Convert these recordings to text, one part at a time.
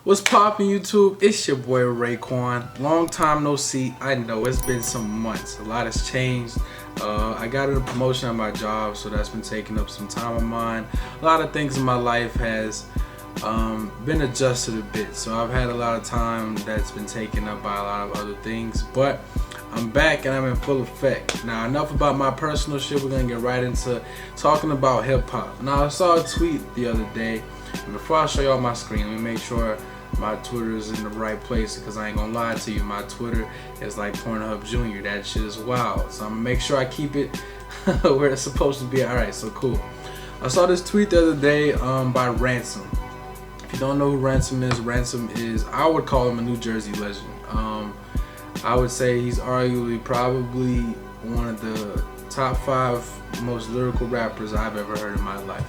What's poppin' YouTube? It's your boy RayQuan. Long time no see. I know it's been some months. A lot has changed. I got a promotion at my job, so that's been taking up some time of mine. A lot of things in my life has been adjusted a bit, so I've had a lot of time that's been taken up by a lot of other things. But I'm back and I'm in full effect. Now, enough about my personal shit. We're gonna get right into talking about hip hop. Now, I saw a tweet the other day, and before I show y'all my screen, let me make sure my Twitter is in the right place, because I ain't gonna lie to you, my Twitter is like Pornhub Junior. That shit is wild. So I'm gonna make sure I keep it where it's supposed to be. Alright, so cool. I saw this tweet the other day by Ransom. If you don't know who Ransom is, I would call him a New Jersey legend. I would say he's arguably probably one of the top 5 most lyrical rappers I've ever heard in my life.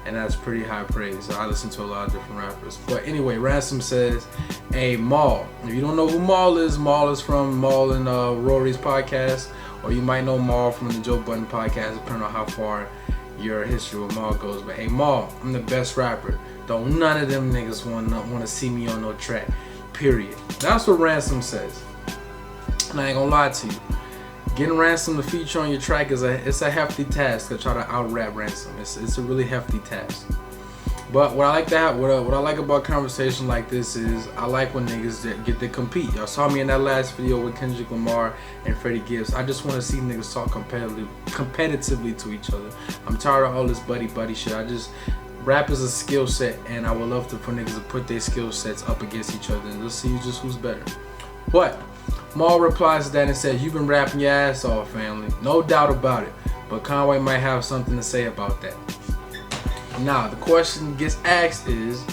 And that's pretty high praise. I listen to a lot of different rappers. But anyway, Ransom says, hey, Maul. If you don't know who Maul is from Maul and Rory's podcast, or you might know Maul from the Joe Budden podcast, depending on how far your history with Maul goes. But hey, Maul, I'm the best rapper. Don't none of them niggas want to see me on no track. Period. That's what Ransom says. And I ain't gonna lie to you. Getting Ransom to feature on your track is a hefty task to try to out-rap Ransom. It's a really hefty task. But what I like about conversation like this is I like when niggas get to compete. Y'all saw me in that last video with Kendrick Lamar and Freddie Gibbs. I just want to see niggas talk competitively to each other. I'm tired of all this buddy shit. Rap is a skill set, and I would love for niggas to put their skill sets up against each other and let's see just who's better. But Maul replies to that and says, you've been rapping your ass off, family. No doubt about it. But Conway might have something to say about that. Now, the question gets asked is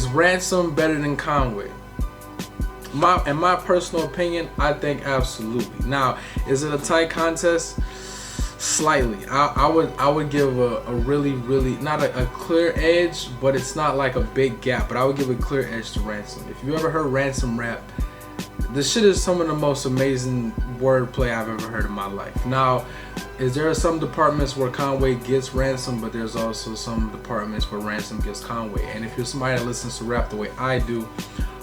Ransom better than Conway? In my personal opinion, I think absolutely. Now, is it a tight contest? Slightly. I would give a really not a clear edge, but it's not like a big gap, but I would give a clear edge to Ransom. If you ever heard Ransom rap, this shit is some of the most amazing wordplay I've ever heard in my life. Now, there some departments where Conway gets Ransom, but there's also some departments where Ransom gets Conway. And if you're somebody that listens to rap the way I do,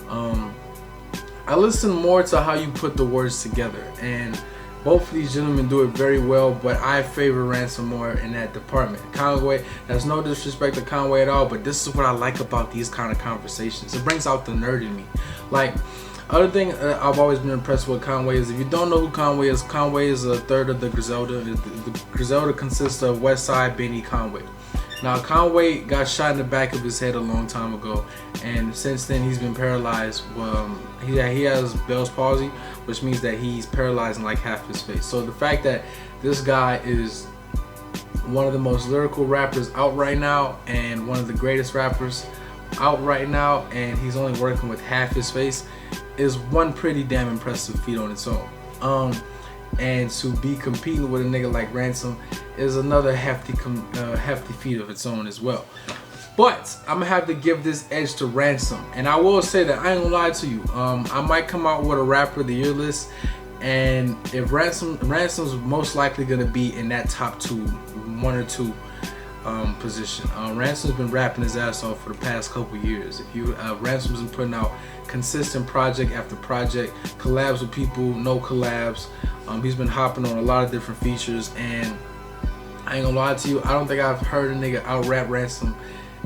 I listen more to how you put the words together. And both of these gentlemen do it very well, but I favor Ransom more in that department. Conway, there's no disrespect to Conway at all, but this is what I like about these kind of conversations. It brings out the nerd in me. Like, other thing I've always been impressed with Conway is, if you don't know who Conway is a third of the Griselda. The Griselda consists of Westside, Benny, Conway. Now, Conway got shot in the back of his head a long time ago, and since then he's been paralyzed. He has Bell's palsy, which means that he's paralyzed in like half his face. So the fact that this guy is one of the most lyrical rappers out right now, and one of the greatest rappers out right now, and he's only working with half his face, is one pretty damn impressive feat on its own. And to be competing with a nigga like Ransom is another hefty feat of its own as well. But I'm gonna have to give this edge to Ransom, and I will say that I ain't gonna lie to you. I might come out with a rapper of the year list, and if Ransom's most likely gonna be in that top 1 or 2 position. Ransom's been rapping his ass off for the past couple years. Ransom's been putting out consistent project after project, collabs with people, no collabs. He's been hopping on a lot of different features, and I ain't gonna lie to you, I don't think I've heard a nigga out rap Ransom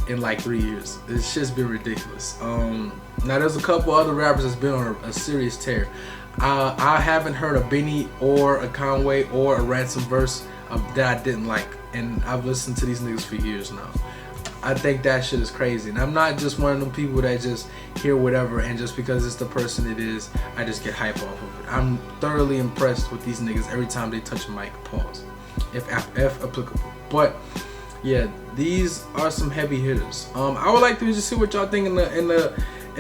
in like 3 years. This shit's been ridiculous. Now there's a couple other rappers that's been on a serious tear. I haven't heard a Benny or a Conway or a Ransom verse that I didn't like, and I've listened to these niggas for years now. I think that shit is crazy, and I'm not just one of them people that just hear whatever, and just because it's the person it is, I just get hype off of it. I'm thoroughly impressed with these niggas every time they touch a mic. Pause, if applicable. But yeah, these are some heavy hitters. I would like to just see what y'all think in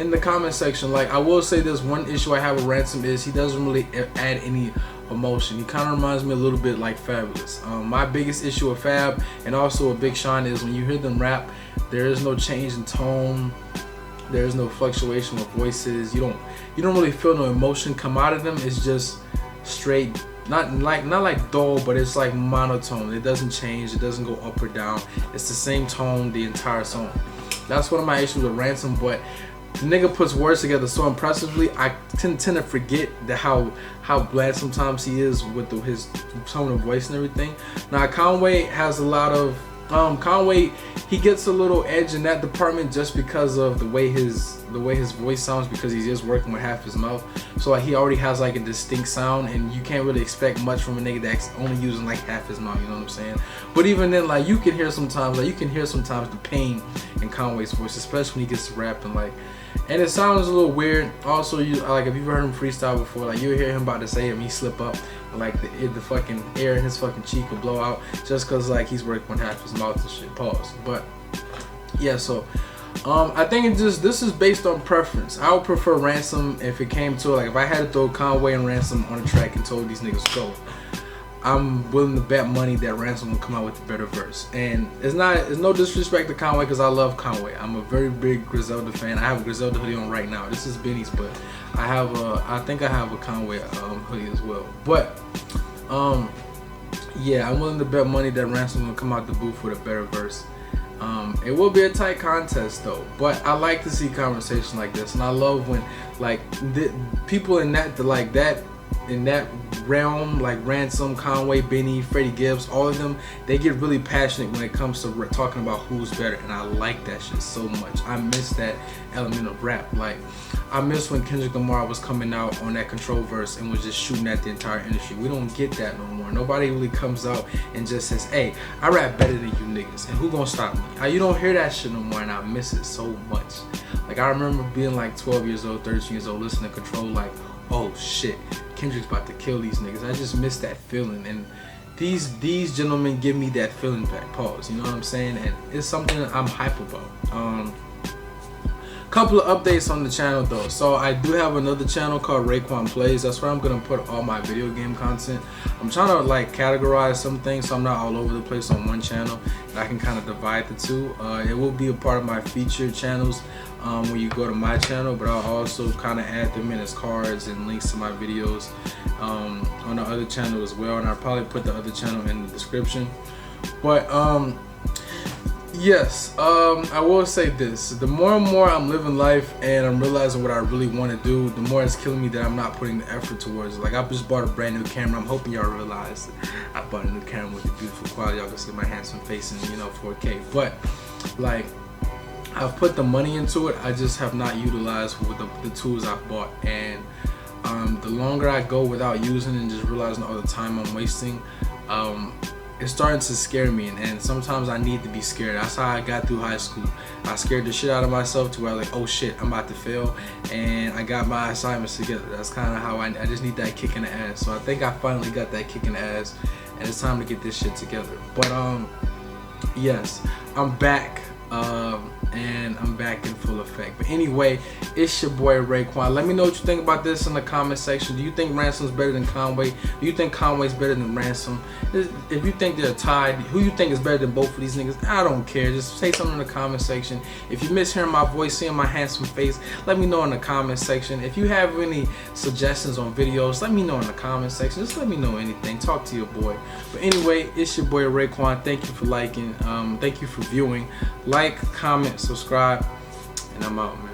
the comment section. Like, I will say this one issue I have with Ransom is he doesn't really add any emotion. He kind of reminds me a little bit like Fabulous. My biggest issue with Fab and also with Big Sean is when you hear them rap, there is no change in tone, there is no fluctuation of voices. You don't really feel no emotion come out of them. It's just straight, not like dull, but it's like monotone. It doesn't change, it doesn't go up or down. It's the same tone the entire song. That's one of my issues with Ransom, but the nigga puts words together so impressively. I tend to forget that how bland sometimes he is with his tone of voice and everything. Now Conway has a lot of Conway, he gets a little edge in that department just because of the way his voice sounds, because he's just working with half his mouth. So like he already has like a distinct sound, and you can't really expect much from a nigga that's only using like half his mouth, you know what I'm saying? But even then, like you can hear sometimes the pain in Conway's voice, especially when he gets to rapping, like, and it sounds a little weird. Also, you like if you've heard him freestyle before, like you hear him about to say it and he slip up, like the fucking air in his fucking cheek will blow out just cause like he's working with half his mouth and shit. Pause. But yeah, so I think this is based on preference. I would prefer Ransom if it came to it. Like if I had to throw Conway and Ransom on a track and told these niggas go, I'm willing to bet money that Ransom will come out with a better verse. And it's no disrespect to Conway, because I love Conway. I'm a very big Griselda fan. I have a Griselda hoodie on right now. This is Benny's, but I think I have a Conway hoodie as well. But yeah, I'm willing to bet money that Ransom will come out the booth with a better verse. It will be a tight contest though, but I like to see conversation like this, and I love when like people in that realm, like Ransom, Conway, Benny, Freddie Gibbs, all of them, they get really passionate when it comes to talking about who's better, and I like that shit so much. I miss that element of rap. Like I miss when Kendrick Lamar was coming out on that Control verse and was just shooting at the entire industry. We don't get that no more. Nobody really comes out and just says, hey, I rap better than you niggas, and who gonna stop me? You don't hear that shit no more, and I miss it so much. Like I remember being like 12 years old, 13 years old, listening to Control, like, oh shit, Kendrick's about to kill these niggas. I just miss that feeling, and these gentlemen give me that feeling back. Pause. You know what I'm saying? And it's something that I'm hype about. Couple of updates on the channel though. So I do have another channel called RayQuan Plays. That's where I'm gonna put all my video game content. I'm trying to like categorize some things so I'm not all over the place on one channel, and I can kind of divide the two. It will be a part of my featured channels when you go to my channel, but I'll also kind of add them in as cards and links to my videos on the other channel as well, and I'll probably put the other channel in the description. But yes, I will say this: the more and more I'm living life and I'm realizing what I really want to do, the more it's killing me that I'm not putting the effort towards it. Like I just bought a brand new camera. I'm hoping y'all realize that I bought a new camera with a beautiful quality. Y'all can see my handsome face in 4K. But like, I've put the money into it. I just have not utilized with the tools I've bought, and the longer I go without using and just realizing all the time I'm wasting, it's starting to scare me, and sometimes I need to be scared. That's how I got through high school. I scared the shit out of myself to where I was like, oh shit, I'm about to fail, and I got my assignments together. That's kind of how I just need that kick in the ass. So I think I finally got that kick in the ass, and it's time to get this shit together. But yes, I'm back. And I'm back in full effect. But anyway, it's your boy RayQuan. Let me know what you think about this in the comment section. Do you think Ransom's better than Conway? Do you think Conway's better than Ransom? If you think they're tied, who you think is better than both of these niggas? I don't care. Just say something in the comment section. If you miss hearing my voice, seeing my handsome face, let me know in the comment section. If you have any suggestions on videos, let me know in the comment section. Just let me know anything. Talk to your boy. But anyway, it's your boy RayQuan. Thank you for liking. Thank you for viewing. Like, comment, subscribe, and I'm out, man.